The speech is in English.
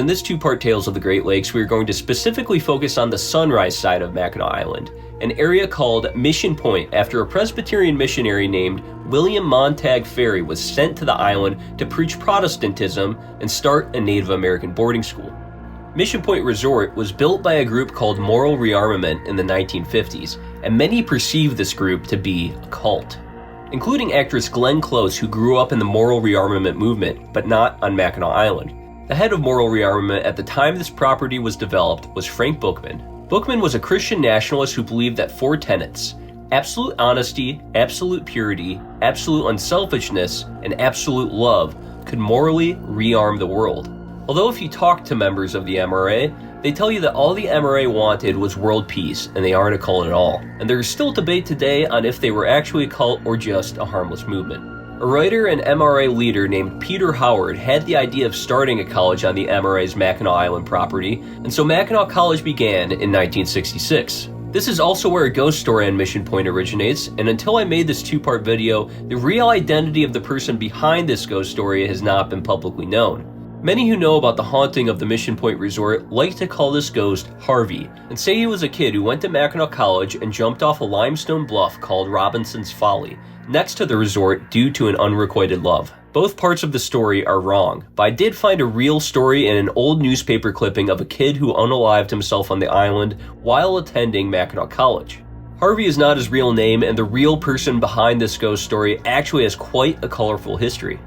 In this two-part Tales of the Great Lakes, we are going to specifically focus on the sunrise side of Mackinac Island, an area called Mission Point after a Presbyterian missionary named William Montague Ferry was sent to the island to preach Protestantism and start a Native American boarding school. Mission Point Resort was built by a group called Moral Rearmament in the 1950s, and many perceive this group to be a cult, including actress Glenn Close, who grew up in the Moral Rearmament movement, but not on Mackinac Island. The head of Moral Rearmament at the time this property was developed was Frank Bookman. Bookman was a Christian nationalist who believed that four tenets: absolute honesty, absolute purity, absolute unselfishness, and absolute love could morally rearm the world. Although if you talk to members of the MRA, they tell you that all the MRA wanted was world peace, and they aren't a cult at all. And there is still debate today on if they were actually a cult or just a harmless movement. A writer and MRA leader named Peter Howard had the idea of starting a college on the MRA's Mackinac Island property, and so Mackinac College began in 1966. This is also where a ghost story on Mission Point originates, and until I made this two-part video, the real identity of the person behind this ghost story has not been publicly known. Many who know about the haunting of the Mission Point Resort like to call this ghost Harvey, and say he was a kid who went to Mackinac College and jumped off a limestone bluff called Robinson's Folly, next to the resort due to an unrequited love. Both parts of the story are wrong, but I did find a real story in an old newspaper clipping of a kid who unalived himself on the island while attending Mackinac College. Harvey is not his real name, and the real person behind this ghost story actually has quite a colorful history.